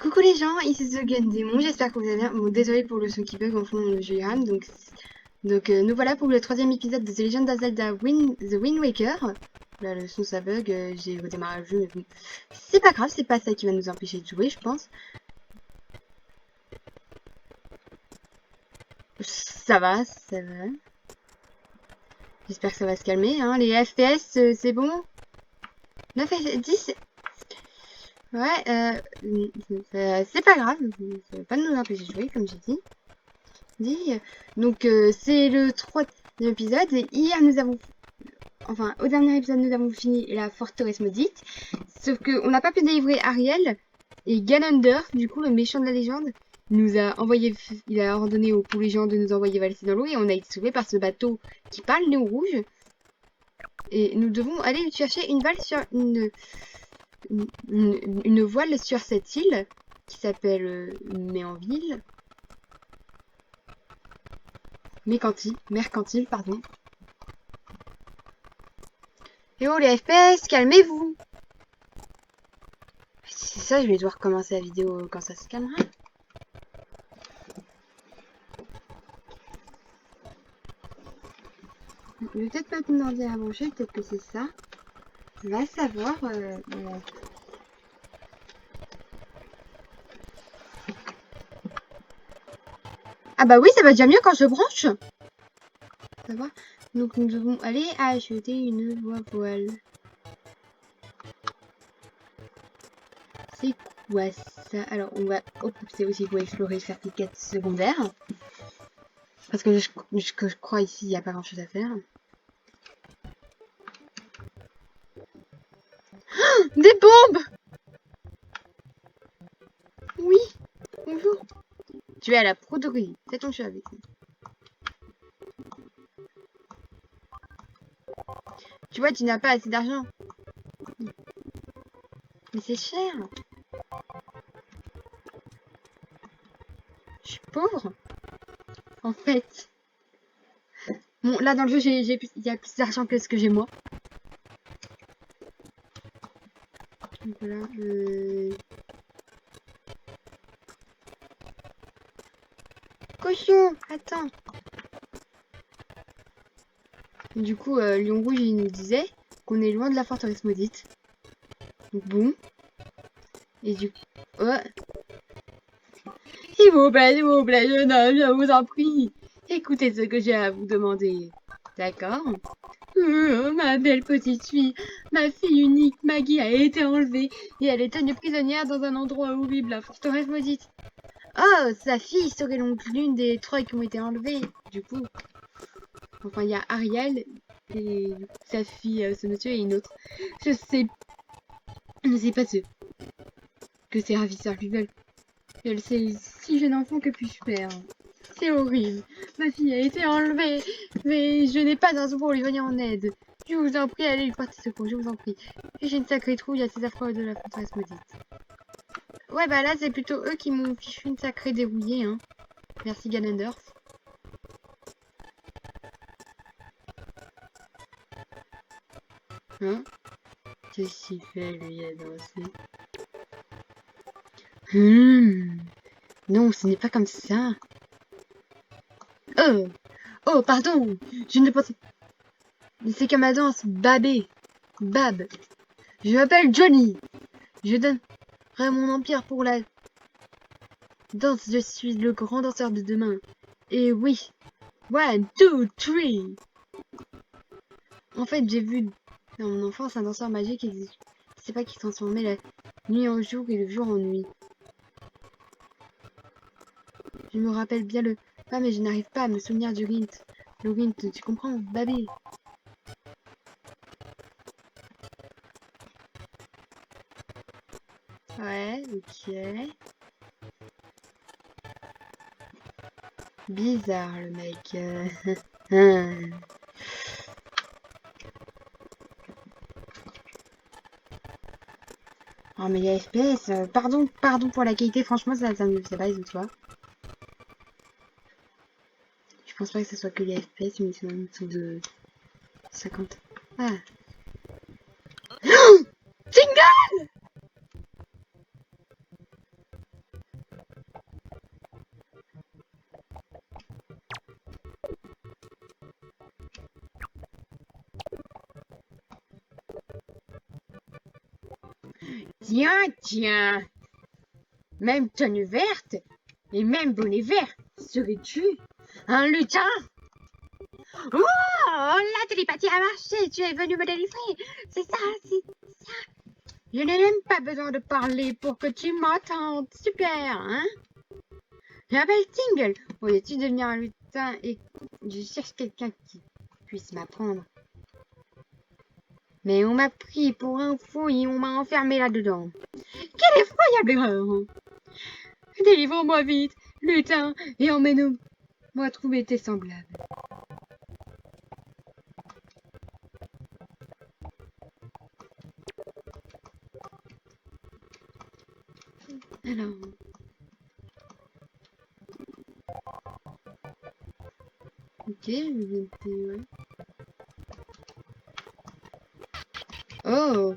Coucou les gens, ici The Gun Démon, j'espère que vous allez bien. Bon, désolé pour le son qui bug, en fond le jeu rame. Nous voilà pour le troisième épisode de The Legend of Zelda The Wind Waker. Là le son ça bug, j'ai redémarré le jeu mais bon. C'est pas grave, c'est pas ça qui va nous empêcher de jouer je pense. Ça va, ça va. J'espère que ça va se calmer, hein. Les FPS c'est bon 9 10. Ouais, c'est pas grave, ça va pas nous empêcher de jouer comme j'ai dit. Donc c'est le troisième épisode et hier nous avons, enfin au dernier épisode nous avons fini la forteresse maudite, sauf que on n'a pas pu délivrer Ariel et Ganondorf, du coup le méchant de la légende, nous a envoyé, il a ordonné aux légendes de nous envoyer valser dans l'eau et on a été sauvé par ce bateau qui parle Néo Rouge et nous devons aller chercher une voile sur une voile sur cette île qui s'appelle Méanville. Mercantile, pardon. Et oh les FPS, calmez-vous! Si c'est ça, je vais devoir commencer la vidéo quand ça se calmera. Je vais peut-être pas mon ordi à brancher, peut-être que c'est ça. Va savoir. Ah bah oui, ça va déjà mieux quand je branche. Ça va. Donc nous devons aller acheter une voile. C'est quoi ça? Alors on va c'est aussi pour explorer certaines quêtes secondaires. Parce que je crois ici il n'y a pas grand chose à faire. Des bombes! Oui, bonjour. Tu es à la broderie. C'est ton jeu avec nous. Tu vois, tu n'as pas assez d'argent. Mais c'est cher. Je suis pauvre. En fait. Bon, là dans le jeu, il y a plus d'argent que ce que j'ai moi. Donc voilà. Cochon, attends. Du coup, Lion Rouge, il nous disait qu'on est loin de la forteresse maudite. Donc bon. Et du coup... Ouais. S'il vous plaît, jeune homme, je vous en prie. Écoutez ce que j'ai à vous demander. D'accord? Ma belle petite fille, ma fille unique, Maggie, a été enlevée et elle est tenue prisonnière dans un endroit horrible, la forteresse maudite. Oh, sa fille serait donc l'une des trois qui ont été enlevées. Du coup, enfin, il y a Ariel et sa fille, ce monsieur et une autre. Je ne sais pas ce que ces ravisseurs lui veulent. C'est si jeune enfant que puis-je faire? C'est horrible. Ma fille a été enlevée, mais je n'ai pas d'argent pour lui venir en aide. Je vous en prie, allez lui porter secours, je vous en prie. J'ai une sacrée trouille à ces affreux de la forteresse maudite. Ouais, bah là, c'est plutôt eux qui m'ont fichu une sacrée dérouillée, hein. Merci Ganondorf. Hein? Qu'est-ce qu'il fait, lui, à danser? Non, ce n'est pas comme ça. Oh! Oh, pardon! Je ne pensais... Mais c'est comme la danse, Babé. Bab. Je m'appelle Johnny. Je donnerai mon empire pour la danse. Je suis le grand danseur de demain. Et oui. 1, 2, 3. En fait, j'ai vu dans mon enfance un danseur magique et je sais pas qui transformait la nuit en jour et le jour en nuit. Je me rappelle bien le pas, mais je n'arrive pas à me souvenir du Rint. Le Rint, tu comprends, Babé? Ouais, ok. Bizarre, le mec. Oh, mais il y a FPS. Pardon pour la qualité. Franchement, ça me fait pas les autres fois. Je pense pas que ce soit que les FPS, mais c'est même dessous de 50. Ah. Jingle! Tiens, tiens. Même tenue verte et même bonnet vert. Serais-tu un lutin? Oh, la télépathie a marché. Tu es venu me délivrer. C'est ça, c'est ça. Je n'ai même pas besoin de parler pour que tu m'entendes. Super, hein? Je m'appelle Tingle. Voulais-tu devenir un lutin et je cherche quelqu'un qui puisse m'apprendre. Mais on m'a pris pour un fou et on m'a enfermé là-dedans. Quelle effroyable erreur! Délivre-moi vite, lutin, et emmène-moi trouver tes semblables. Alors... Ok, ouais. Oh!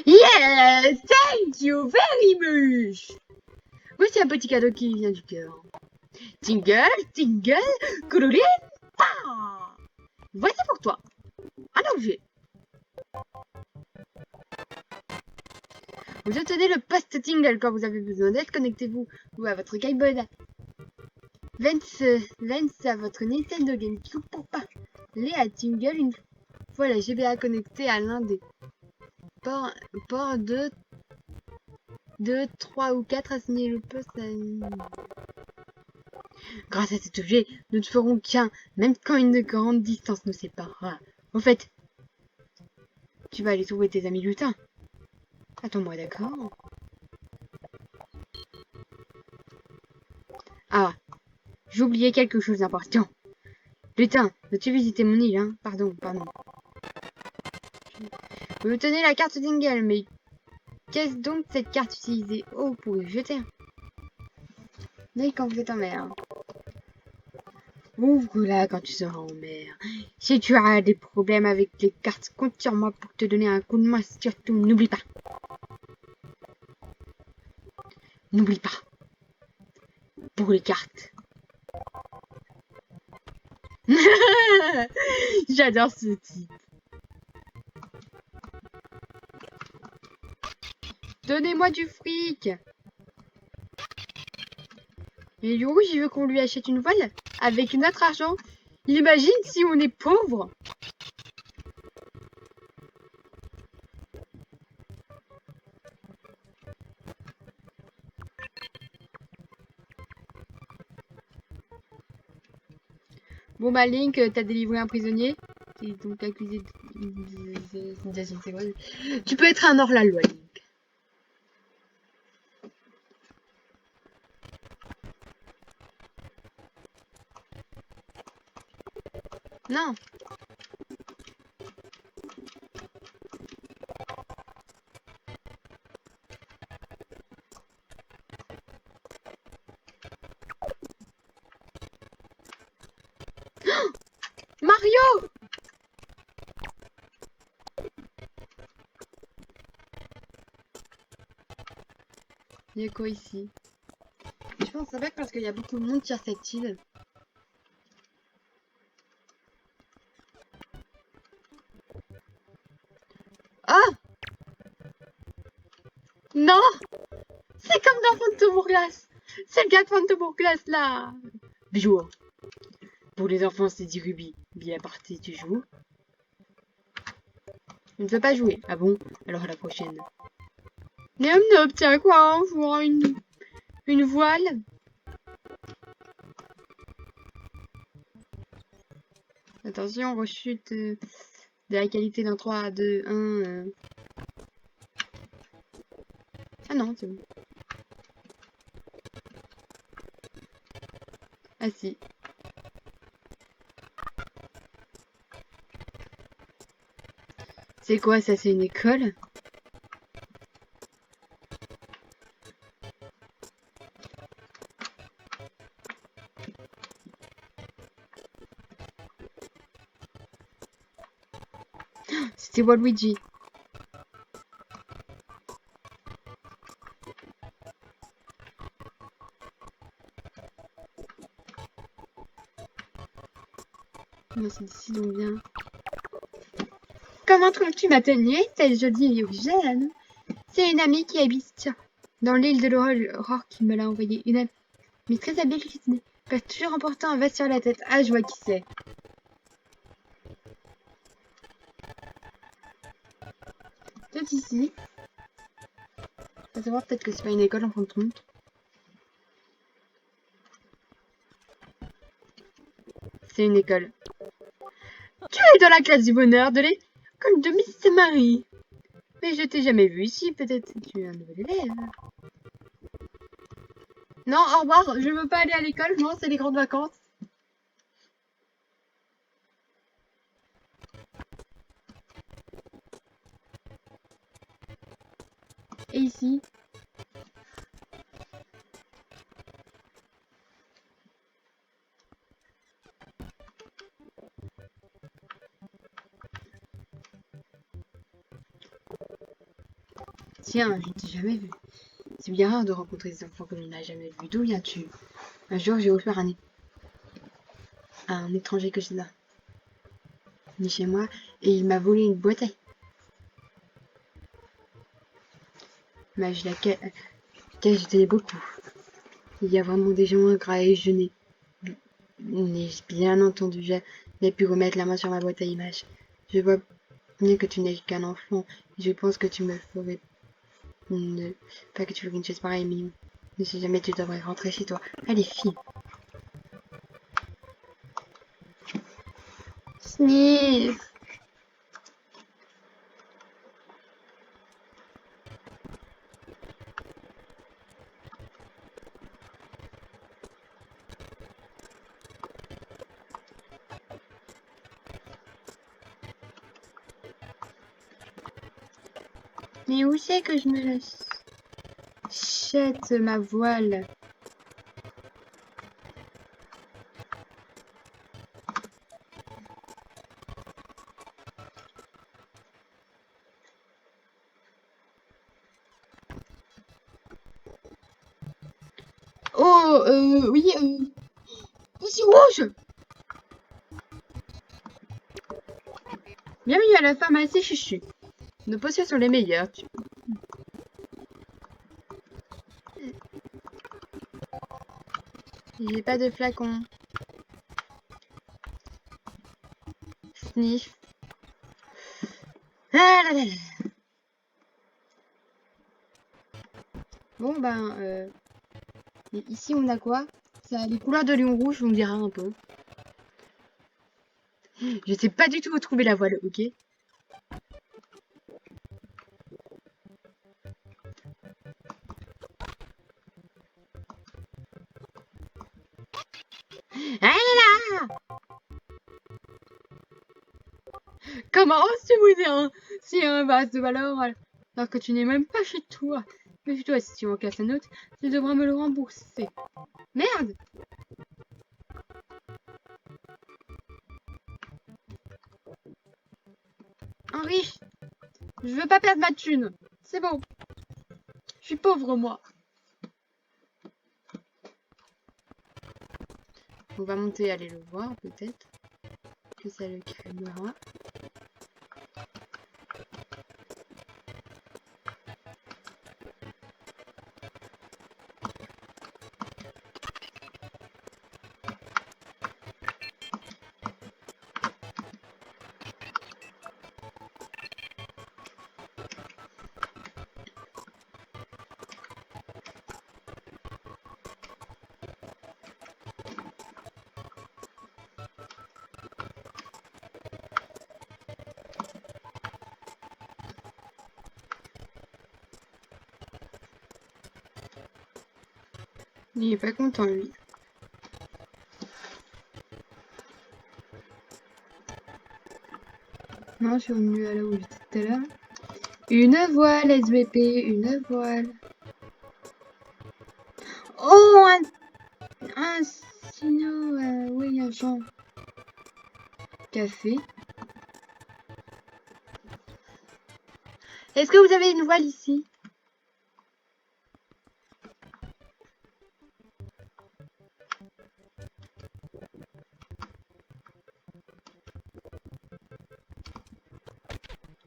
Yes! Thank you very much! Voici un petit cadeau qui vient du cœur. Tingle, Tingle, Colorin, voici pour toi un objet. Vous obtenez le poste Tingle quand vous avez besoin d'aide. Connectez-vous à votre Game Boy Advance à votre Nintendo GameCube pour parler à Tingle une fois la GBA connectée à l'un des ports 2, 3 ou 4 à signer le poste. Grâce à cet objet, nous ne ferons qu'un, même quand une grande distance nous séparera. Au fait, tu vas aller trouver tes amis lutins. Attends-moi, d'accord? Ah, j'ai oublié quelque chose d'important. Lutin, veux-tu visiter mon île, hein? Pardon. Vous tenez la carte Tingle, mais qu'est-ce donc cette carte utilisée? Oh, pour y jeter. Mais quand vous êtes en mer. Ouvre-la quand tu seras en mer. Si tu as des problèmes avec les cartes, compte sur moi pour te donner un coup de main. Surtout, n'oublie pas. N'oublie pas. Pour les cartes. J'adore ce type. Donnez-moi du fric. Et du coup, il veut qu'on lui achète une voile avec notre argent. Imagine si on est pauvre. Bon bah Link, t'as délivré un prisonnier. T'es donc accusé de... Tu peux être un hors-la-loi, Link. Non. Mario! Il y a quoi ici? Je pense que c'est parce qu'il y a beaucoup de monde sur cette île. Ah! Non! C'est comme dans Phantom Hourglass! C'est le gars de Phantom Hourglass là! Bijou. Pour les enfants, c'est dit Ruby. Bien parti, tu joues? Je ne veux pas jouer. Ah bon? Alors à la prochaine. Niam Nob, tiens quoi, on jouera une voile? Attention, rechute de la qualité d'un 3, 2, 1. Ah non, c'est bon. Ah si. C'est quoi ça? C'est une école? C'était Waluigi. On se décidons bien. Comment trouves-tu ma tenue, cette jolie Eugène? C'est une amie qui habite dans l'île de l'Aurore qui me l'a envoyée. Une amie, mais très habile cuisinier. Peut toujours emporter un vase sur la tête. Ah, je vois qui c'est. Peut-être ici. Faut savoir peut-être que c'est pas une école en fin de compte. C'est une école. Tu es dans la classe du bonheur de l'école de Miss Marie. Mais je t'ai jamais vu ici, peut-être que tu es un nouvel élève. Non, au revoir, je veux pas aller à l'école, non, c'est les grandes vacances. Et ici? Tiens, je t'ai jamais vu. C'est bien rare de rencontrer des enfants que l'on n'a jamais vus. D'où viens-tu? Un jour, j'ai offert un étranger que j'ai venu chez moi et il m'a volé une boîte à... Mais je la cache beaucoup. Il y a vraiment des gens ingrats et je n'ai bien entendu jamais pu remettre la main sur ma boîte à images. Je vois bien que tu n'es qu'un enfant et je pense que tu me ferais... Pas que tu ferais une chose pareille, mais ne sais jamais, tu devrais rentrer chez toi. Allez, fille. Sniff. Mais où c'est que je me jette ma voile? Oh, oui, ici rouge. Bienvenue à la pharmacie Chuchu. Nos potions sont les meilleures. J'ai pas de flacon. Sniff. Ah là là là. Bon ben, ici on a quoi? Ça a les couleurs de Lion Rouge, on dirait un peu. Je sais pas du tout où trouver la voile, ok? Ah là là! Comment oses-tu si un vase de valeur alors que tu n'es même pas chez toi? Mais toi, si tu en casses un autre, tu devras me le rembourser. Merde! Henri, je veux pas perdre ma thune. C'est bon. Je suis pauvre, moi. On va monter, aller le voir, peut-être. Que ça le calmera. Il est pas content, lui. Non, je suis revenue à là où j'étais tout à l'heure. Une voile, SVP, une voile. Oh, un sino, oui, un champ. Café. Est-ce que vous avez une voile ici?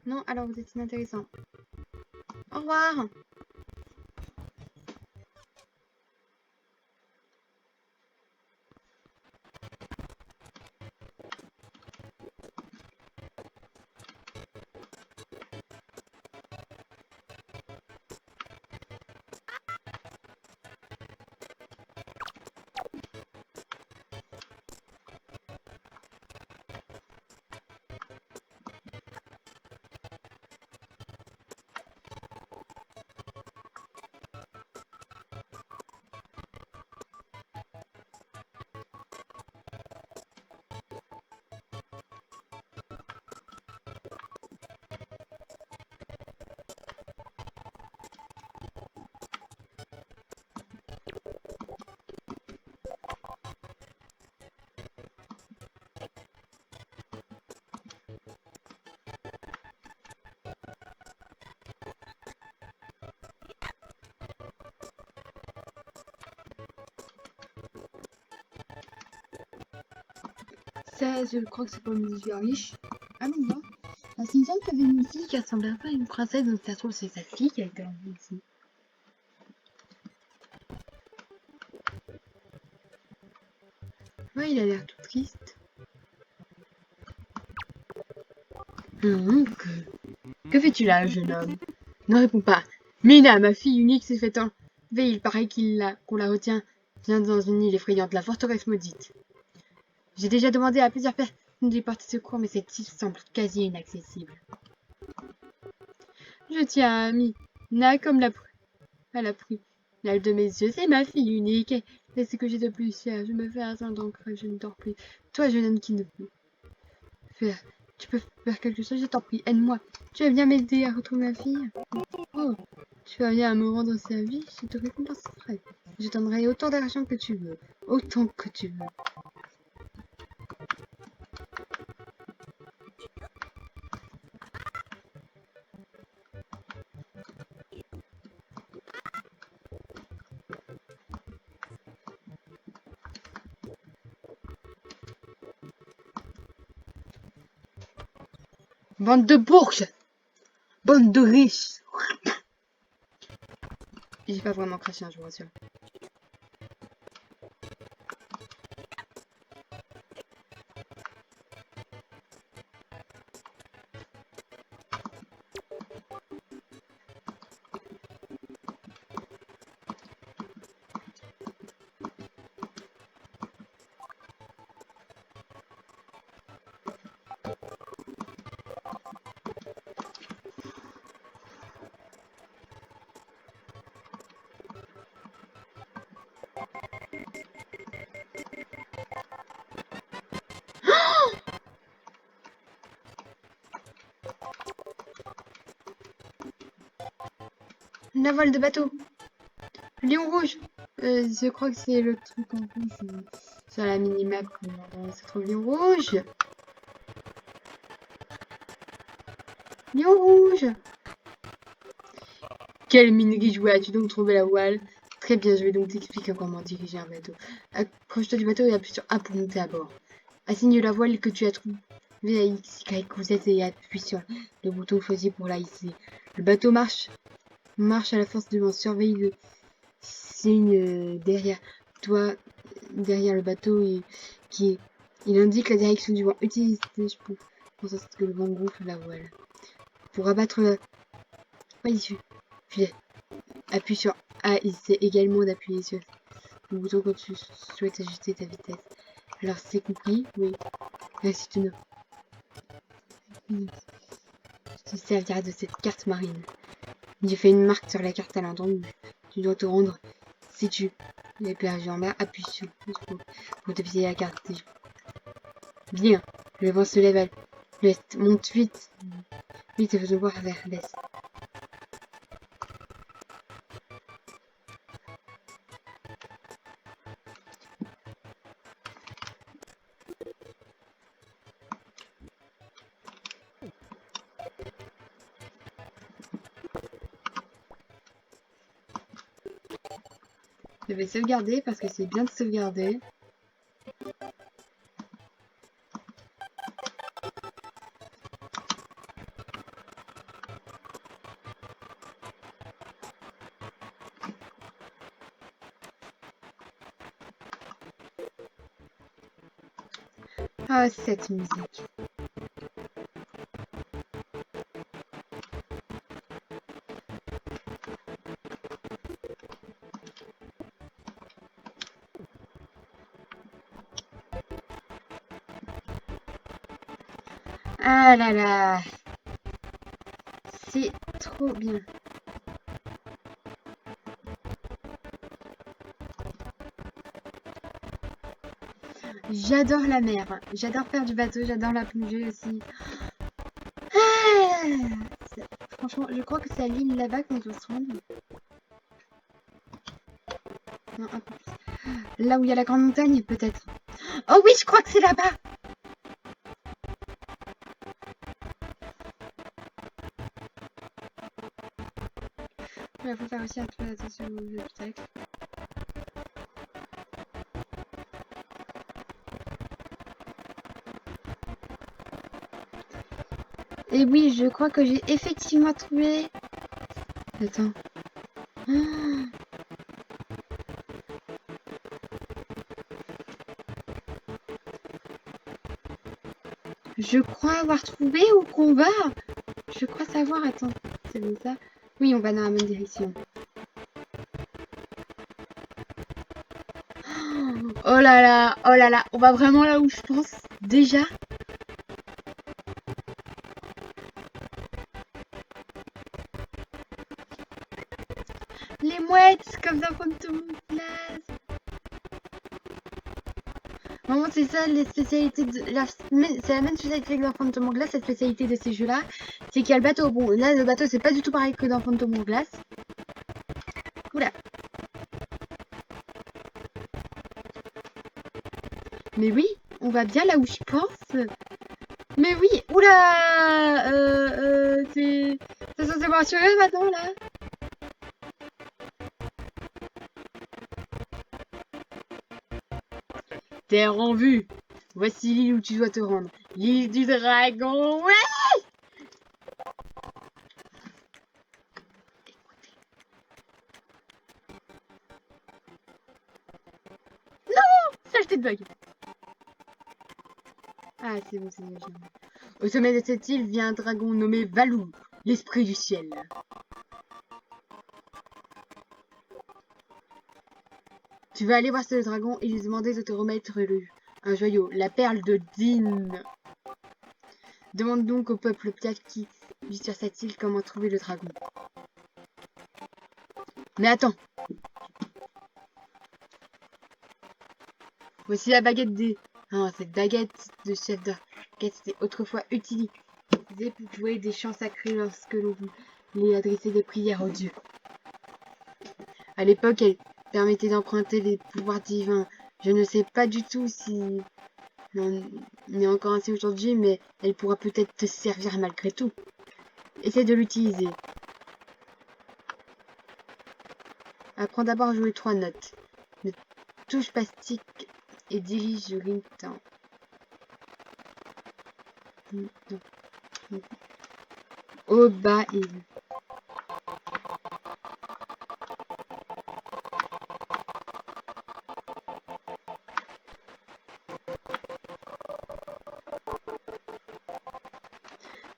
Non, alors vous êtes inintéressant. Au revoir. Ça, je crois que c'est pour une fille riche. Ah non, non. Ah, c'est une femme qui avait une fille qui ressemblait un peu à une princesse, donc ça se trouve c'est sa fille qui a été enlevée ici. Ouais, il a l'air tout triste. Que fais-tu là, jeune homme? Ne réponds pas. Mina, ma fille unique, s'est fait enlever. Il paraît qu'on la retient bien dans une île effrayante, la forteresse maudite. J'ai déjà demandé à plusieurs personnes de lui porter secours, mais cette île semble quasi inaccessible. Je tiens à Mina comme à la prunelle de mes yeux. C'est ma fille unique. C'est ce que j'ai de plus cher. Je me fais un sein d'encre, je ne dors plus. Toi, jeune homme qui ne peut faire. Tu peux faire quelque chose, je t'en prie, aide-moi. Tu vas bien m'aider à retrouver ma fille? Oh, tu vas bien me rendre service, je te récompenserai. Je donnerai autant d'argent que tu veux. Autant que tu veux. Bande de bourges! Bande de riches! J'ai pas vraiment craché, je vous rassure. La voile de bateau! Lion rouge! Je crois que c'est le truc en plus sur la minimap où se trouve Lion rouge! Lion rouge! Quelle minerie jouée as-tu donc trouvé la voile? Très bien, je vais donc t'expliquer comment diriger un bateau. Accroche-toi du bateau et appuie sur A pour monter à bord. Assigne la voile que tu as trouvée à X, Y, ou Z et appuie sur le bouton choisi pour la hisser. Le bateau marche à la force de vent. Surveille le signe derrière toi, derrière le bateau et il indique la direction du vent. Utilise pour sorte que le vent gonfle la voile. Pour abattre la voile issue, puis appuie sur A et c'est également d'appuyer sur le bouton quand tu souhaites ajuster ta vitesse. Alors c'est compris? Oui. Merci de nous. Tu te serviras de cette carte marine. J'ai fait une marque sur la carte à l'entendu. Tu dois te rendre si tu es perdu en mer. Appuie sur pour te fier la carte. Bien. Le vent se lève à l'ouest. Monte vite. Vite et faisons voir vers l'est. Je vais sauvegarder parce que c'est bien de sauvegarder. Ah, cette musique. Ah là là. C'est trop bien. J'adore la mer. J'adore faire du bateau. J'adore la plongée aussi. Ah, franchement, je crois que c'est à l'île là-bas qu'on doit se rendre. Non, un peu plus. Là où il y a la grande montagne, peut-être. Oh oui, je crois que c'est là-bas. Il faut faire aussi un peu attention aux obstacles. Et oui, je crois que j'ai effectivement trouvé... Attends. Ah, je crois avoir trouvé où qu'on va. Je crois savoir. Attends, c'est bon ça? Oui, on va dans la même direction. Oh là là, on va vraiment là où je pense. Déjà? Les mouettes, comme dans Phantom Glass. Vraiment, c'est ça, les spécialités de c'est la même spécialité que dans Phantom Glass, cette spécialité de ces jeux-là. C'est qu'il y a le bateau. Bon, là, le bateau, c'est pas du tout pareil que dans Phantom Glass. Oula. Mais oui, on va bien là où je pense. Mais oui, oula. C'est censé me rassurer maintenant, là. Terre en vue. Voici l'île où tu dois te rendre. L'île du dragon. Ouais. Non, saleté de bug. Ah, c'est bon, c'est bon. Au sommet de cette île vit un dragon nommé Valou, l'esprit du ciel. Tu vas aller voir ce dragon et lui demander de te remettre un joyau, la perle de Din. Demande donc au peuple piat qui vit sur cette île comment trouver le dragon. Mais attends. Voici la baguette des... Ah, cette baguette de chef d'orchestre était autrefois utilisée pour jouer des chants sacrés lorsque l'on voulait adresser des prières aux dieux. À l'époque, elle permettait d'emprunter les pouvoirs divins. Je ne sais pas du tout si on est encore ainsi aujourd'hui, mais elle pourra peut-être te servir malgré tout. Essaie de l'utiliser. Apprends d'abord à jouer 3 notes. Ne touche pas stick et dirige le ring-temps. Au bas et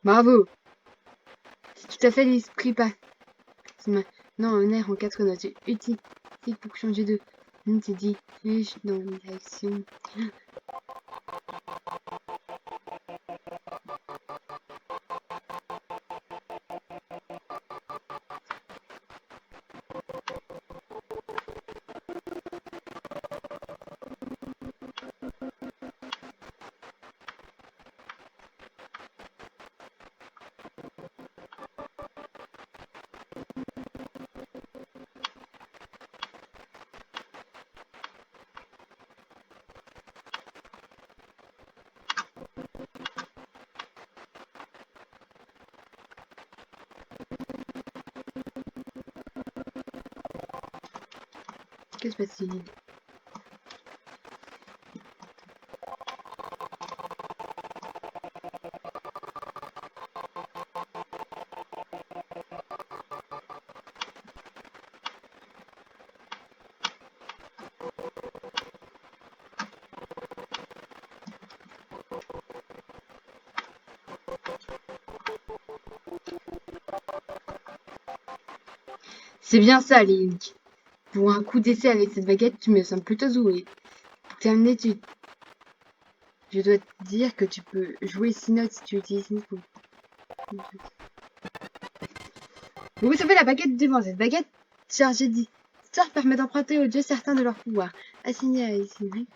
bravo! C'est tout à fait l'esprit pas. Non, un air en 4 notes. Utile pour changer de. C'est dit. Dans une direction. Que se passe-t-il? C'est bien ça, Link. Pour un coup d'essai avec cette baguette, tu me sembles plutôt doué. Pour terminer, je dois te dire que tu peux jouer 6 notes si tu utilises Nico. Vous savez la baguette devant cette baguette chargée d'histoire permet d'emprunter aux dieux certains de leurs pouvoirs. Assigné à ici.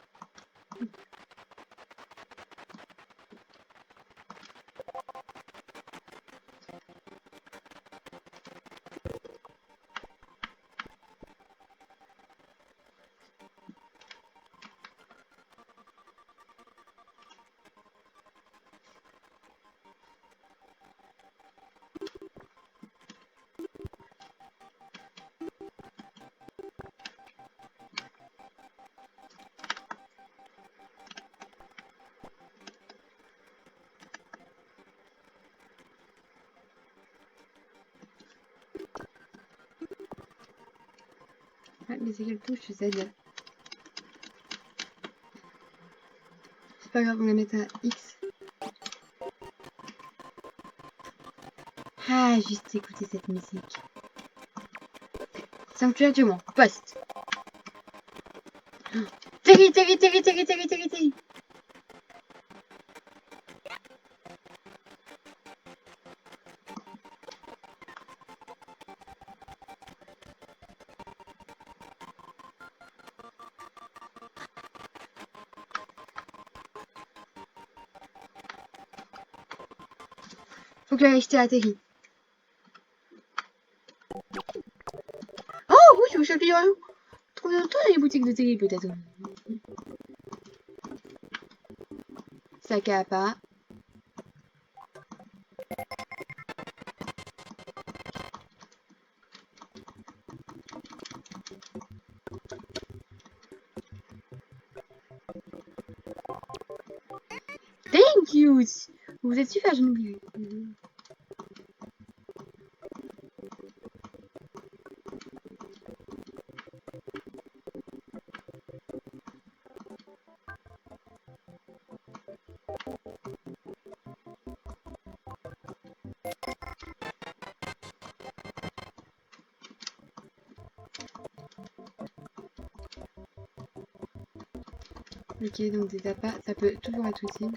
Ah, mais c'est quelle touche, Z? C'est pas grave, on va mettre un X. Ah, juste écouter cette musique. Sanctuaire du Mont, poste. Terry, Terry, Terry, Terry, Terry, Terry, Terry. Faut que j'aille acheter à Terry. Oh oui, je vais bien. Trouver dans les boutiques de Terry peut-être. Sac à pas. Thank you. Vous êtes super gentil. Ok, donc des appâts, ça peut toujours être utile.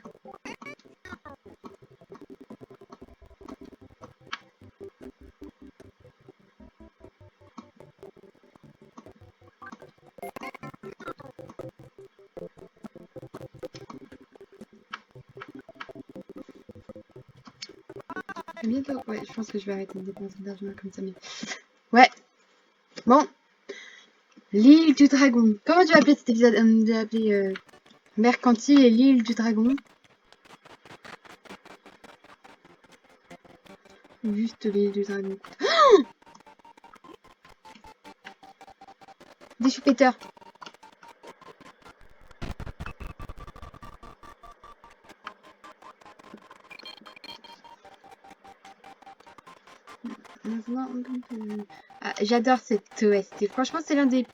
Bientôt, ouais, je pense que je vais arrêter de dépenser de l'argent comme ça, mais... Ouais, bon. L'île du dragon. Comment tu vas appeler cet épisode? Je vais appeler Mercantile et l'île du dragon. Juste l'île du dragon. Oh, des choupeteurs. Ah, j'adore cette OST. Franchement, c'est l'un des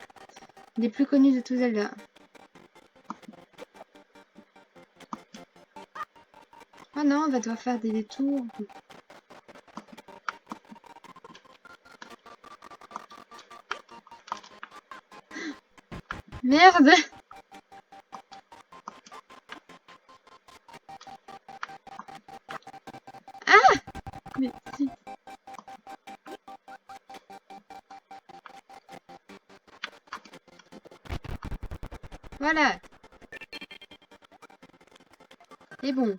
plus connus de tout Zelda. Oh non, on va devoir faire des détours. Merde! Ah! Mais si. Voilà. C'est bon.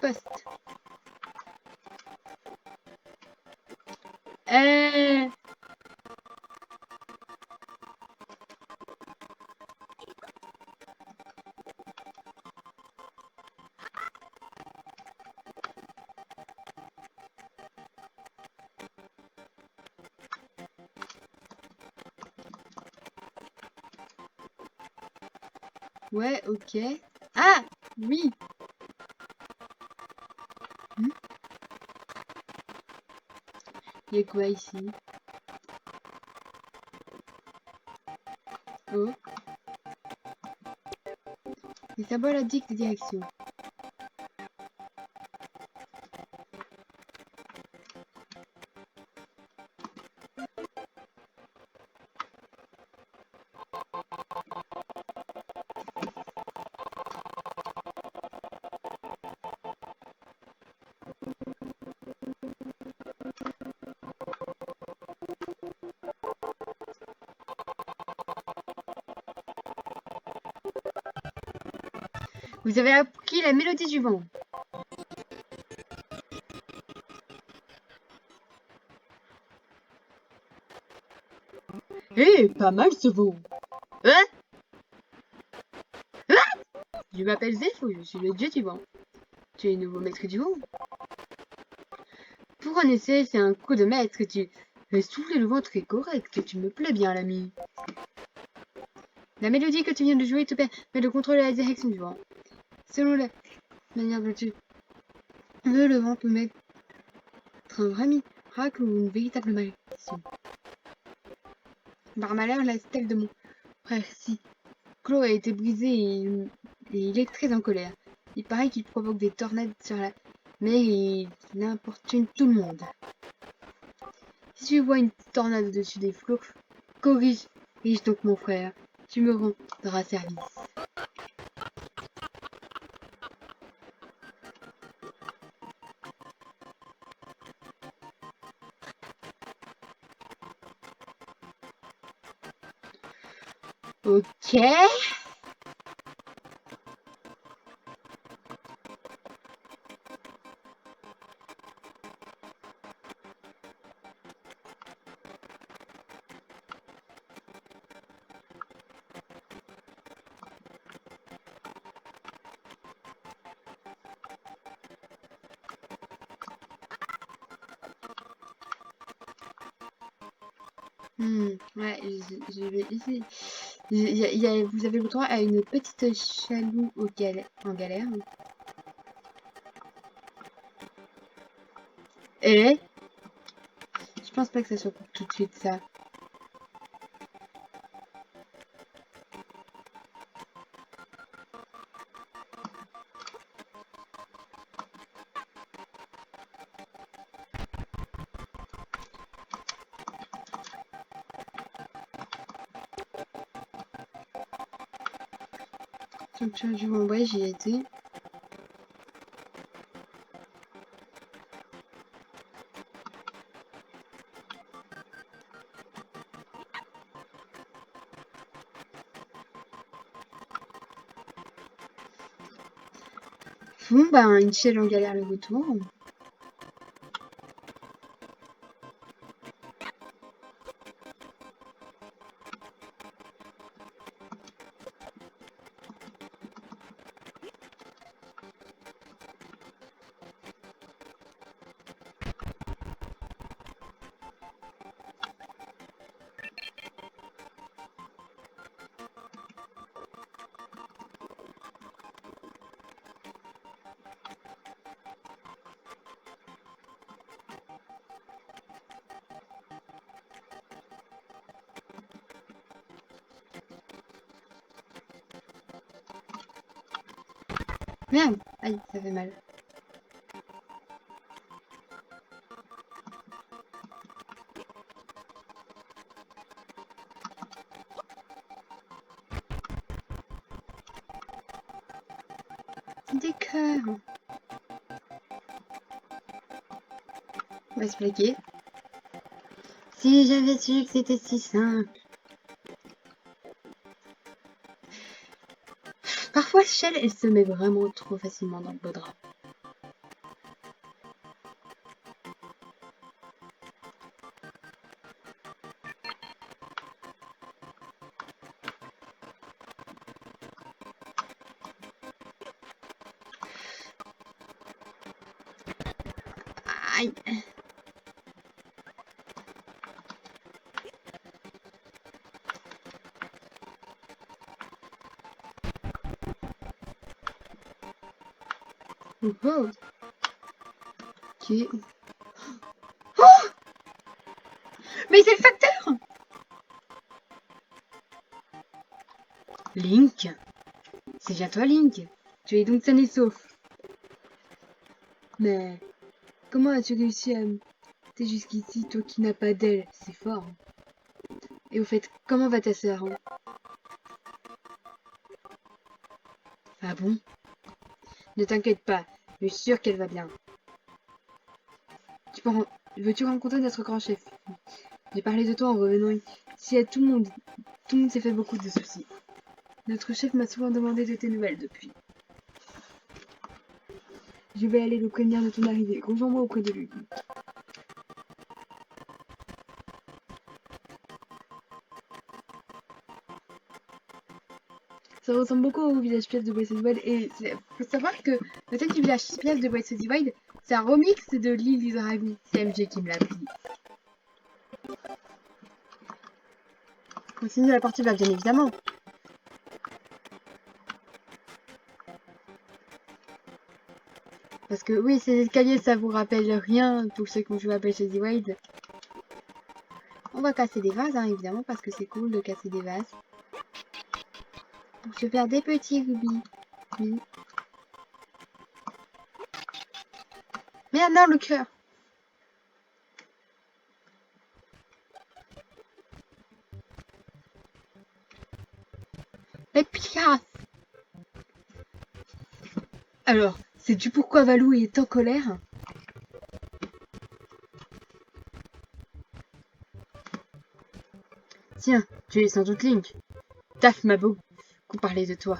poste. Euh... Ouais, ok. Ah, oui. Il y a quoi ici? Oh. Des symboles indiquent des directions. Vous avez appris la mélodie du vent. Eh, pas mal ce vent. Hein? Je m'appelle Zepho, je suis le dieu du vent. Tu es le nouveau maître du vent. Pour un essai, c'est un coup de maître. Tu as soufflé le vent très correct. Tu me plais bien, l'ami. La mélodie que tu viens de jouer te permet de contrôler la direction du vent. Selon la manière dont tu veux, le vent peut mettre un vrai miracle ou une véritable malédiction. Par malheur, la stèle de mon frère Cyclo a été brisée et il est très en colère. Il paraît qu'il provoque des tornades sur la mer et il importune tout le monde. Si tu vois une tornade au-dessus des flots, corrige donc mon frère. Tu me rendras service. Ok. Ouais, je vais essayer. Vous avez le droit à une petite chaloupe en galère. Et je pense pas que ça soit pour tout de suite ça. Sanctuaire du vent, ouais, j'y ai été. Bon, ben, une chaîne en galère le retour. Merde, aïe, ça fait mal. Des cœurs. On va se plaquer. Si j'avais su que c'était si simple. Parfois, Shell, elle se met vraiment trop facilement dans le beau drap. Aïe. Oh, oh. Ok. Oh, mais c'est le facteur! Link? C'est bien toi, Link? Tu es donc sain et sauf. Mais comment as-tu réussi à monter jusqu'ici, toi qui n'as pas d'aile? C'est fort. Et au fait, comment va ta sœur? Ah bon? Ne t'inquiète pas, je suis sûre qu'elle va bien. Veux-tu rencontrer notre grand chef? J'ai parlé de toi en revenant ici à tout le monde. Tout le monde s'est fait beaucoup de soucis. Notre chef m'a souvent demandé de tes nouvelles depuis. Je vais aller le prévenir de ton arrivée. Rejoins-moi auprès de lui. Ça ressemble beaucoup au village pièce de Breath of the Wild. Et faut savoir que le thème du village pièce de Breath of the Wild, c'est un remix de l'île des dragons. C'est MG qui me l'a appris. Continue la partie là, bien évidemment. Parce que oui, ces escaliers, ça vous rappelle rien, tous ceux qui ont joué à Breath of the Wild. On va casser des vases, hein, évidemment, parce que c'est cool de casser des vases. Pour se faire des petits rubis. Oui. Merde, non, le cœur. Les pirates. Alors, sais-tu pourquoi Valou est en colère? Tiens, tu es sans doute Link. Taf m'a beaucoup parlé de toi.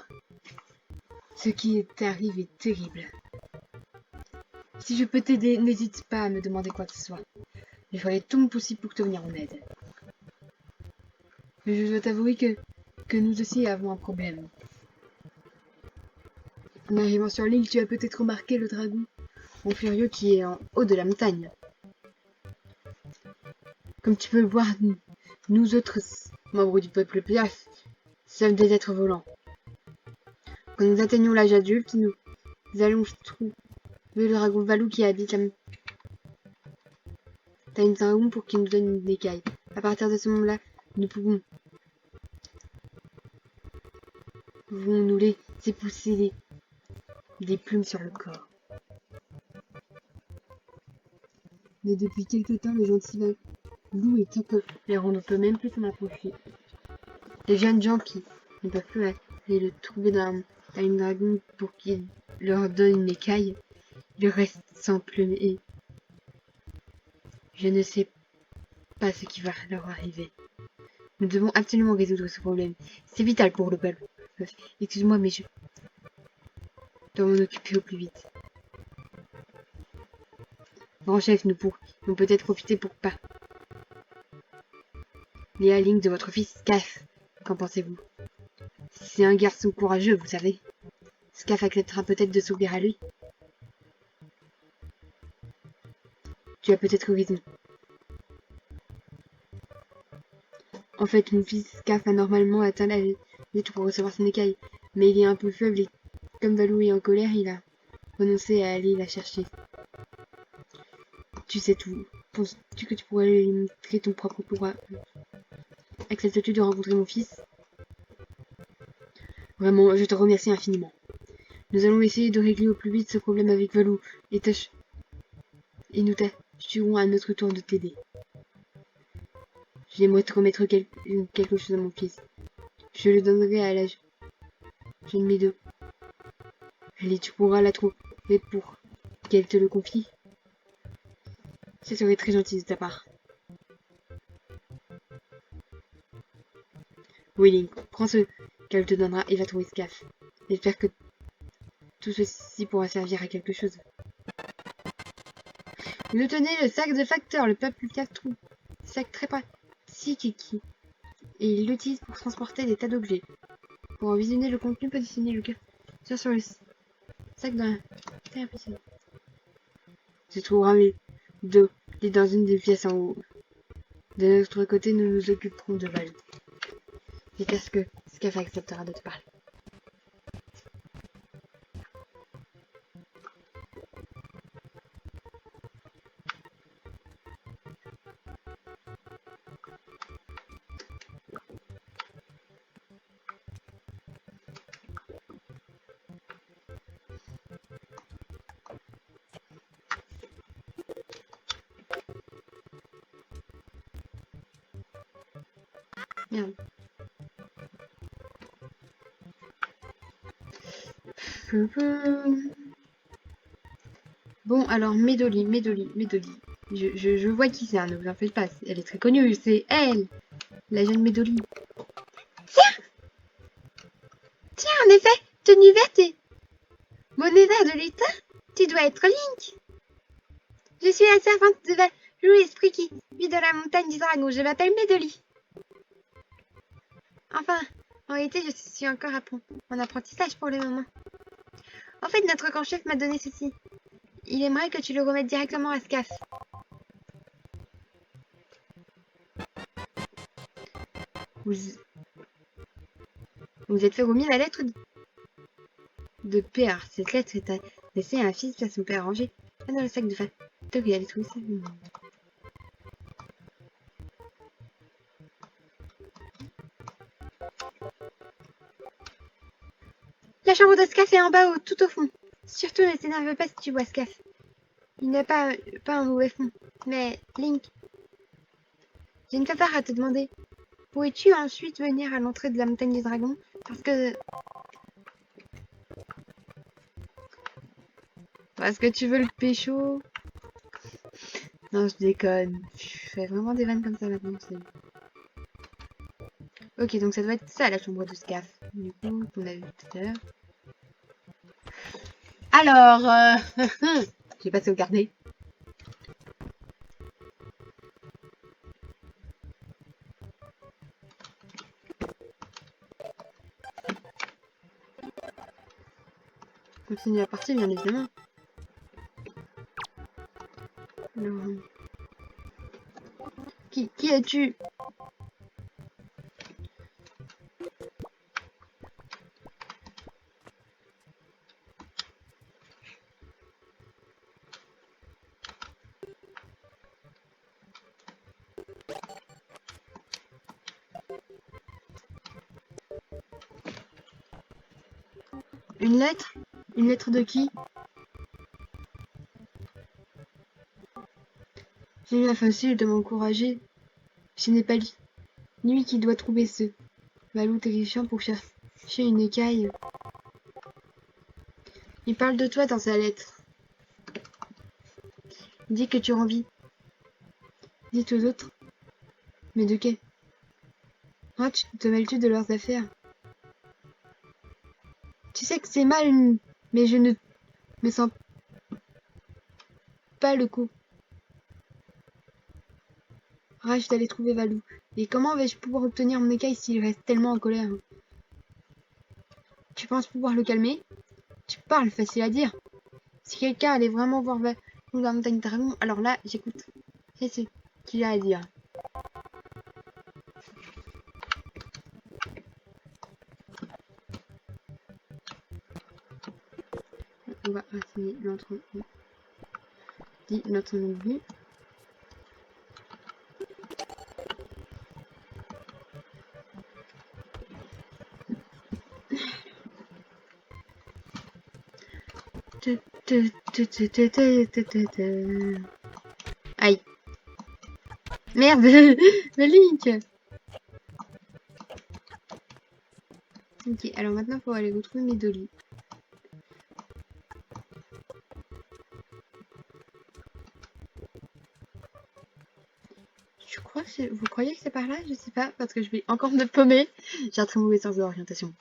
Ce qui t'arrive est terrible. Si je peux t'aider, n'hésite pas à me demander quoi que ce soit. Je ferai tout mon possible pour te venir en aide. Mais je dois t'avouer que nous aussi avons un problème. En arrivant sur l'île, tu as peut-être remarqué le dragon en furieux qui est en haut de la montagne. Comme tu peux le voir, nous autres membres du peuple Piaf sommes des êtres volants. Quand nous atteignons l'âge adulte, nous allons trouver le dragon Valou qui habite la montagne dragon pour qu'il nous donne une écaille. À partir de ce moment-là, nous pouvons nous laisser pousser des plumes sur le corps. Mais depuis quelque temps, le gentil Valou est en colère, on ne peut même plus s'en approcher. Les jeunes gens qui ne peuvent plus aller le trouver dans la montagne dragon pour qu'il leur donne une écaille, ils restent sans plumes et je ne sais pas ce qui va leur arriver. Nous devons absolument résoudre ce problème. C'est vital pour le peuple. Excuse-moi, mais je dois m'en occuper au plus vite. Grand chef, nous pourrons peut-être profiter pour pas. Les Link de votre fils, Scaf. Qu'en pensez-vous? C'est un garçon courageux, vous savez. Scaf acceptera peut-être de s'ouvrir à lui. Tu as peut-être raison. En fait, mon fils Scaf a normalement atteint la limite pour recevoir son écaille, mais il est un peu faible et comme Valou est en colère, il a renoncé à aller la chercher. Tu sais tout. Penses-tu que tu pourrais lui montrer ton propre pouvoir? Acceptes-tu de rencontrer mon fils? Vraiment, je te remercie infiniment. Nous allons essayer de régler au plus vite ce problème avec Valou et nous tâcherons à notre tour de t'aider. J'aimerais te remettre quelque chose à mon fils. Je le donnerai à la jeune Mido. Allez, tu pourras la trouver pour qu'elle te le confie. Ce serait très gentil de ta part. Oui, Link, prends ce qu'elle te donnera et va trouver Scaf. J'espère que tout ceci pourra servir à quelque chose. Vous tenez le sac de facteur, le peuple trouve sac très pratique et il l'utilise pour transporter des tas d'objets. Pour visionner le contenu, positionnez le curseur sur le sac dans la terre. Tu trouveras d'eau. Il est dans une des pièces en haut. De notre côté, nous nous occuperons de Valou. Et qu'est-ce que Scaf acceptera de te parler. Merde. Bon, alors, Médoli. Je vois qui c'est, hein, ne vous en faites pas. Elle est très connue, c'est elle, la jeune Médoli. Tiens, en effet, tenue verte et bonnet vert de l'état, tu dois être Link. Je suis la servante de Valou, esprit qui vit dans la montagne du dragon. Je m'appelle Médoli. Enfin, en réalité, je suis encore en apprentissage pour le moment. En fait, notre grand chef m'a donné ceci. Il aimerait que tu le remettes directement à Scaf. Vous êtes fait remis la lettre de père. Cette lettre est laissée à un fils à son père rangé dans le sac de facteur. Il allait trouver ça. La chambre de Scaf est en bas, tout au fond. Surtout ne t'énerve pas si tu vois Scaf. Il n'a pas un mauvais fond. Mais, Link, j'ai une faveur à te demander. Pourrais-tu ensuite venir à l'entrée de la montagne du dragon? Parce que tu veux le pécho? Non, je déconne. Je fais vraiment des vannes comme ça maintenant. Ok, donc ça doit être ça la chambre de Scaf. Du coup, qu'on a vu tout à l'heure. Alors, j'ai pas sauvegardé. Continue la partie, bien évidemment. Alors, qui es-tu? Une lettre? Une lettre de qui? J'ai eu la facile de m'encourager. Ce n'est pas lui qui doit trouver ce Valou terrifiant pour chercher une écaille. Il parle de toi dans sa lettre. Il dit que tu rends vie. Dites aux autres. Mais de quel? Ah, tu te mêles-tu de leurs affaires? Tu sais que c'est mal, mais je ne me sens pas le coup. Rage d'aller trouver Valou. Et comment vais-je pouvoir obtenir mon écaille s'il reste tellement en colère? Tu penses pouvoir le calmer? Tu parles, facile à dire. Si quelqu'un allait vraiment voir Valou dans la montagne dragon, alors là, j'écoute. C'est ce qu'il a à dire. On va assigner notre but. Aïe. Merde. Le Link. Ok, alors maintenant, il faut aller retrouver Médoli. Je crois que vous croyez que c'est par là? Je sais pas, parce que je vais encore me paumer. J'ai un très mauvais sens de l'orientation.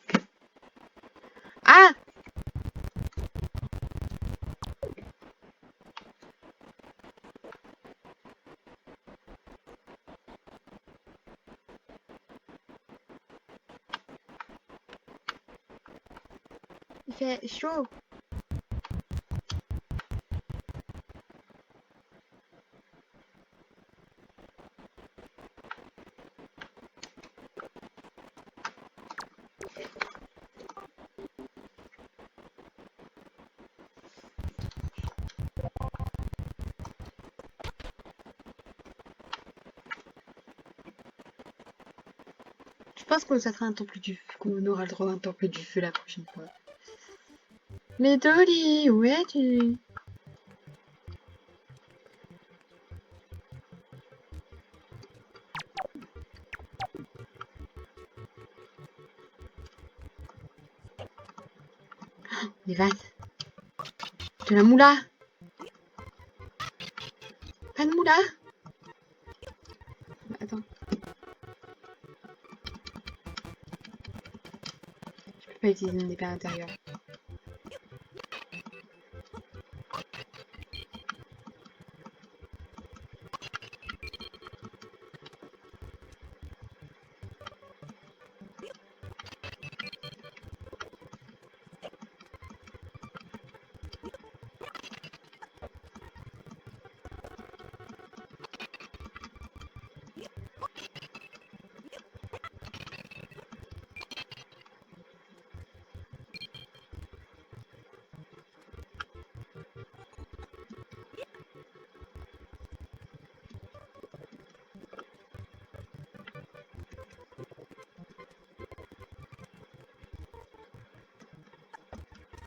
Ah! Il fait chaud. pense que ça sera un temple du feu, qu'on aura le droit à un temple du feu la prochaine fois. Mais Dolly, où es-tu? Les vases. De la moula. Pas de moula. Attends. Je peux pas utiliser mon épée à l'intérieur.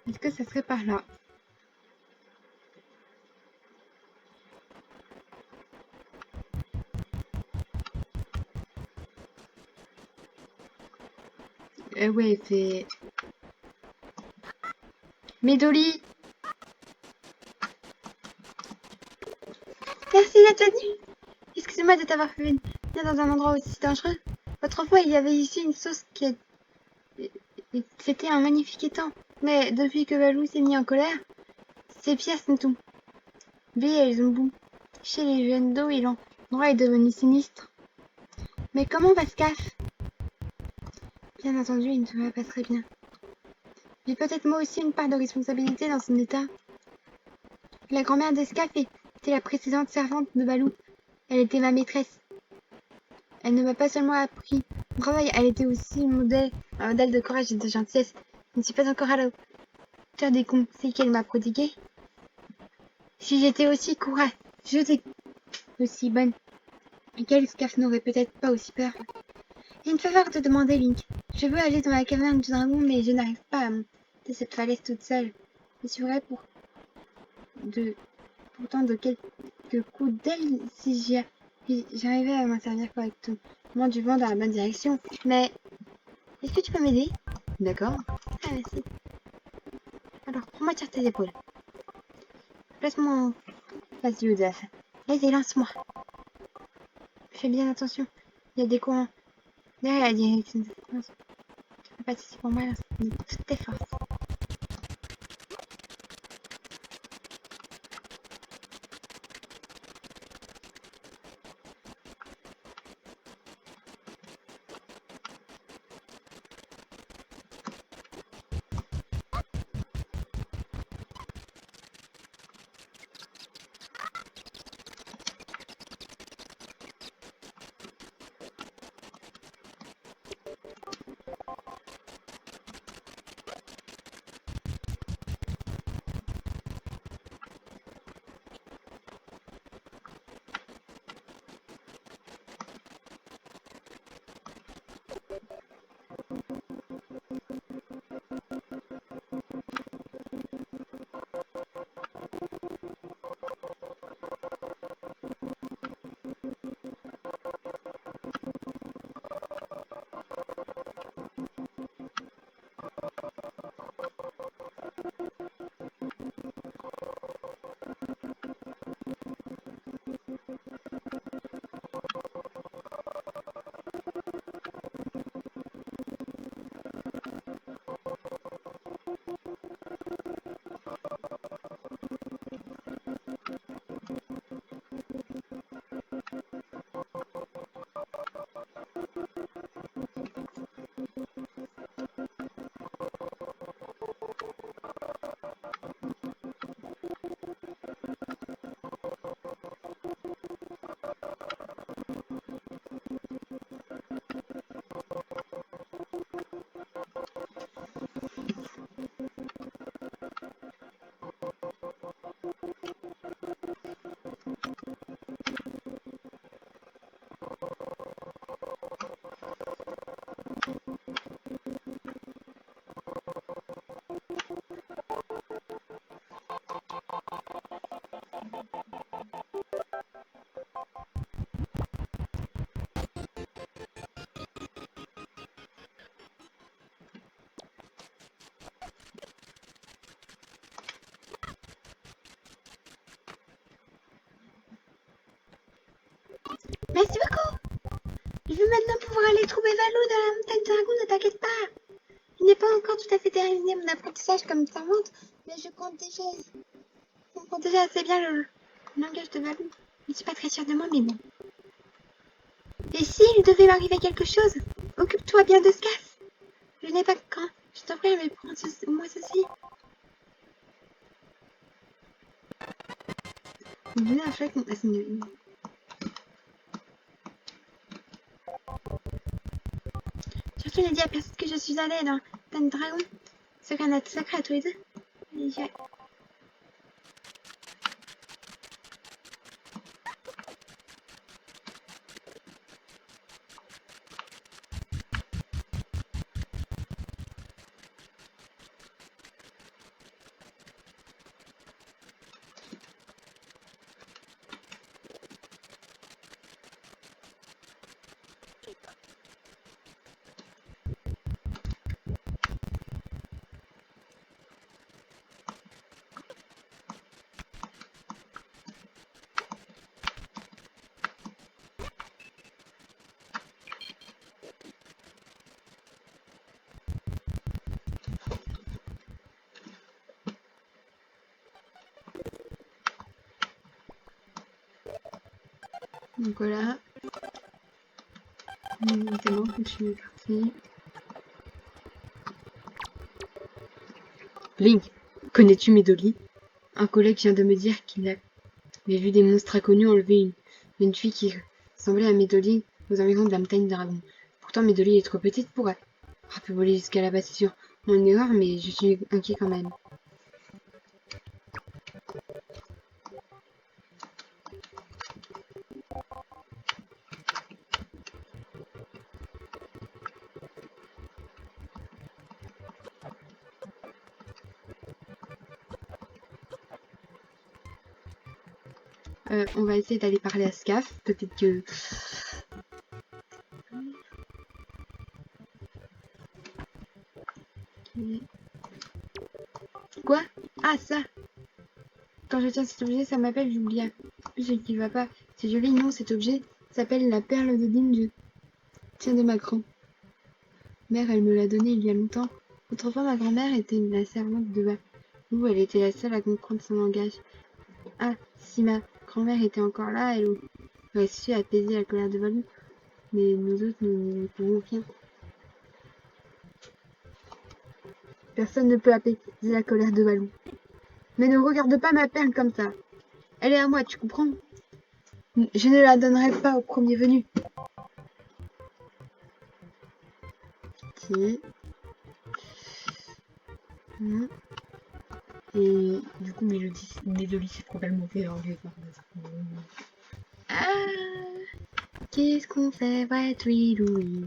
Est-ce que ça serait par là? Ouais, c'est... Mais Dolly! Merci la tenue! Excusez-moi de t'avoir fait venir dans un endroit aussi dangereux. Autrefois, il y avait ici une sauce qui est... C'était un magnifique étang. Mais depuis que Balou s'est mis en colère, ces pièces sont tout. Elles ont bout. Chez les jeunes d'eau, l'endroit est devenu sinistre. Mais comment va Scaf? Bien entendu, il ne se va pas très bien. J'ai peut-être moi aussi une part de responsabilité dans son état. La grand-mère de Scaf était la précédente servante de Balou. Elle était ma maîtresse. Elle ne m'a pas seulement appris mon travail, elle était aussi un modèle de courage et de gentillesse. Je ne suis pas encore à la hauteur des conseils qu'elle m'a prodigués. Si j'étais aussi courageuse et aussi bonne, quel Scaf n'aurait peut-être pas aussi peur. J'ai une faveur à te demander, Link. Je veux aller dans la caverne du dragon, mais je n'arrive pas à monter cette falaise toute seule. Je suis vrai pourtant de quelques coups d'aile si j'arrivais à m'en servir correctement du vent dans la bonne direction. Mais est-ce que tu peux m'aider? D'accord. Ah, merci. Alors, prends-moi sur tes épaules. Place-moi en face du Udaf. Vas-y, lance-moi. Fais bien attention. Il y a des courants derrière la direction. Tu peux pas ici pour moi, là. Toutes tes forces. Merci beaucoup. Je veux maintenant pouvoir aller trouver Valou dans la montagne dragon, ne t'inquiète pas. Il n'est pas encore tout à fait terminé mon apprentissage comme ça montre, mais je comprends déjà assez bien le langage de Valou. Je ne suis pas très sûre de moi, mais bon. Et s'il devait m'arriver quelque chose, occupe-toi bien de Scaf. Je n'ai pas quand. Je t'en prie, mais prends moi ceci. Donnez un chèque à Snowy. Surtout ne dis à personne que je suis allée dans Montagne Dragon. C'est un acte sacré à tous les deux. Donc voilà. C'est bon, je suis partie. Link, connais-tu Medoli? Un collègue vient de me dire qu'il avait vu des monstres inconnus enlever une fille qui ressemblait à Medoli aux environs de la montagne dragon. Pourtant, Medoli est trop petite pour elle. Elle peut voler jusqu'à là-bas, c'est sûr. Mon erreur, mais je suis inquiet quand même. On va essayer d'aller parler à Scaf. Peut-être que... Quoi? Ah, ça! Quand je tiens cet objet, ça m'appelle, j'oublie un peu ce qui va pas. C'est joli, non? Cet objet s'appelle la perle de Dieu. Tiens de ma grand-mère, elle me l'a donné il y a longtemps. Autrefois, ma grand-mère était la servante de Valou. Elle était la seule à comprendre son langage. Ah, si ma grand-mère était encore là, elle aurait su apaiser la colère de Valou. Mais nous autres, nous ne pouvons rien. Personne ne peut apaiser la colère de Valou. Mais ne regarde pas ma perle comme ça. Elle est à moi, tu comprends? Je ne la donnerai pas au premier venu. Ok. Et du coup, Mélodie s'est probablement fait enlever par Ah, qu'est-ce qu'on fait, ouais, Louis?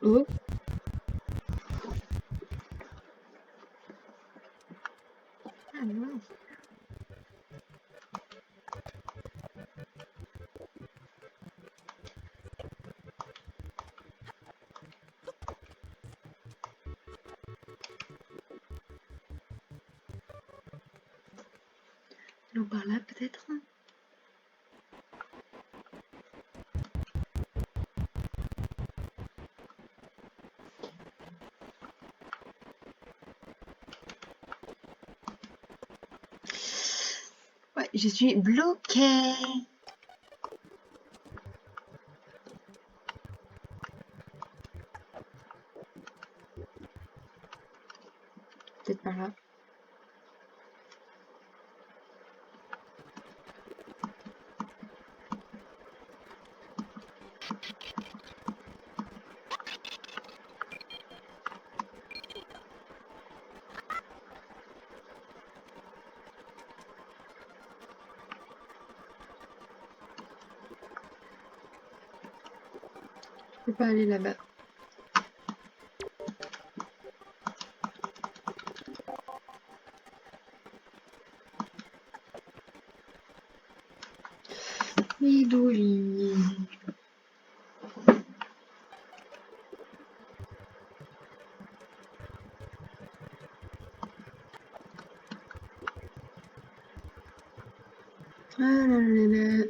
Oh. Ah mince. Non, par là peut-être. Ouais, je suis bloquée. Peut-être par là. Je peux pas aller là-bas. Midori. Ah là là là.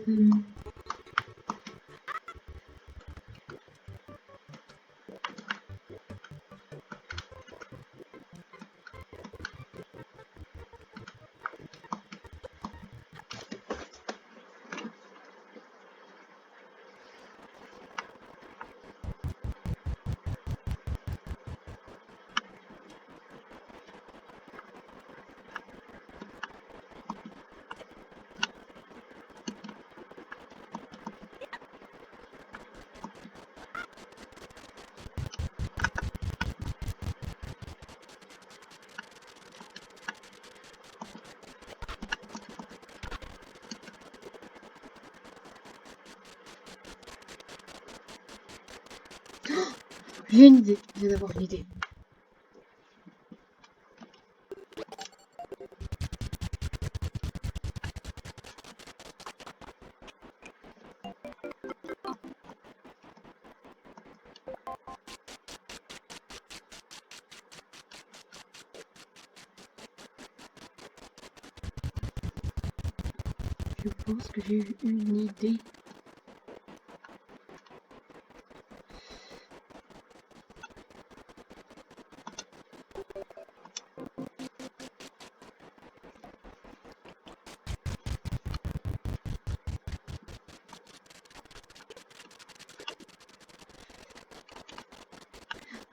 J'ai une idée. Je viens d'avoir une idée. Je pense que j'ai eu une idée.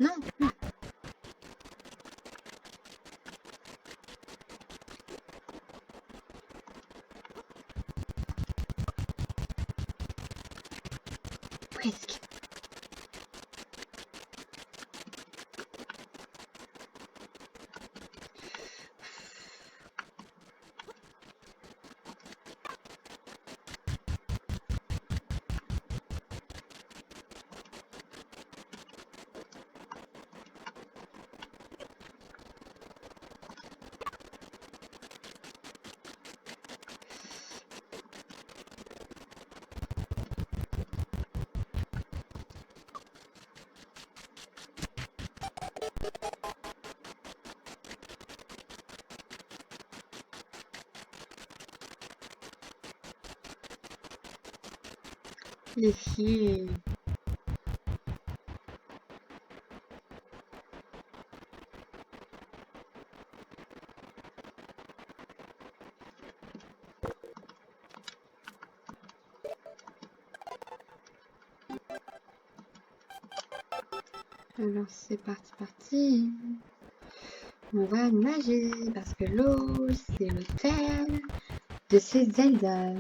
Non, non. Presque. Les filles. Alors c'est parti. On va nager parce que l'eau c'est l'hôtel de ces Zelda.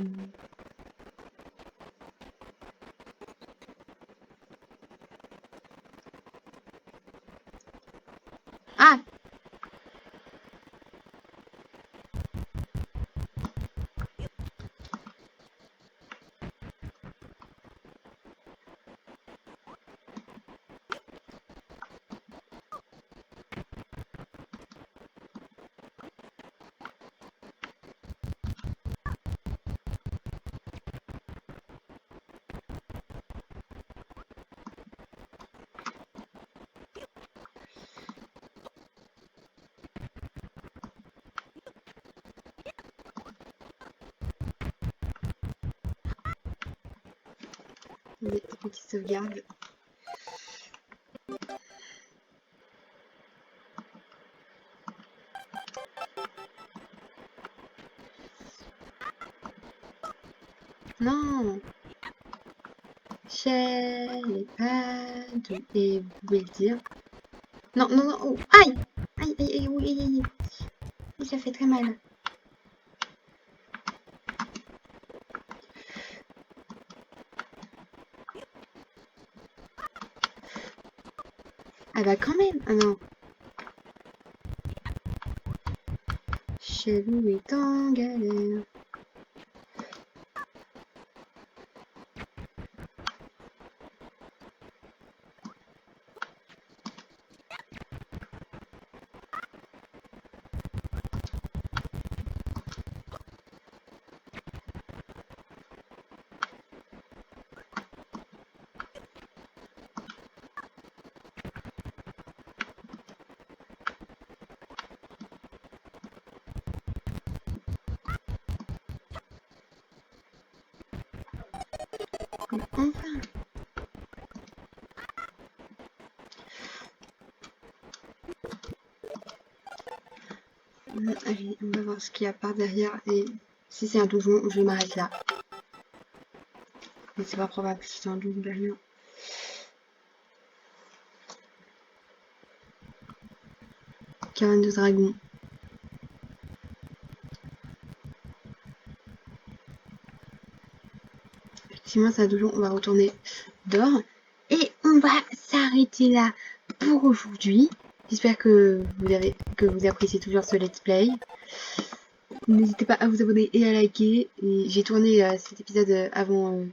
Ah! Attendez, faut qu'il sauvegarde. Non, Chez les pattes et vous pouvez le dire. Non, non, non, oh, aïe, aïe, aïe, aïe, oui, aïe, aïe, aïe. Ça fait très mal. Ah bah quand même, ah non. Chelou est en galère. Enfin. Allez, on va voir ce qu'il y a par derrière et si c'est un donjon, je m'arrête là. Mais c'est pas probable que c'est un donjon derrière. Cabane de dragon. Effectivement, c'est un donjon, on va retourner dehors. Et on va s'arrêter là pour aujourd'hui. J'espère que vous appréciez toujours ce let's play. N'hésitez pas à vous abonner et à liker. J'ai tourné cet épisode avant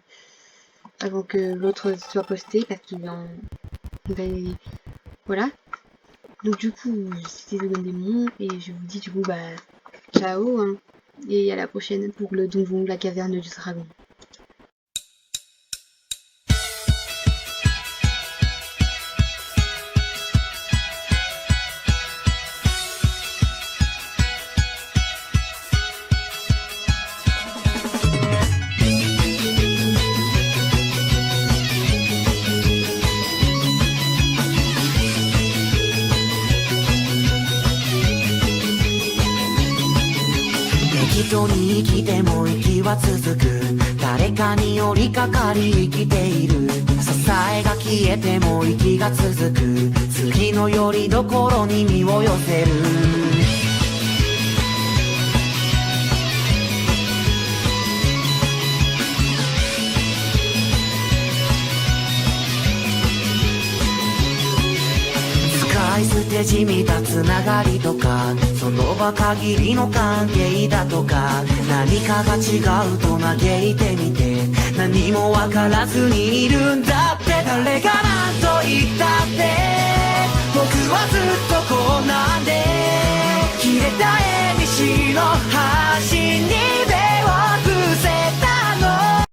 que l'autre soit posté parce qu'il en... Voilà. Donc du coup, c'était le démon et je vous dis du coup bah ciao hein, et à la prochaine pour le donjon de la caverne du dragon. 人に生きても息は続く誰かに寄りかかり生きている支えが消えても息が続く次のよりどころに身を寄せる使い捨てじみたつながりとかその場限りの関係だとか何かが違うと嘆いてみて何も分からずにいるんだって誰が何と言ったって僕はずっとこうなんで切れた縁にしろ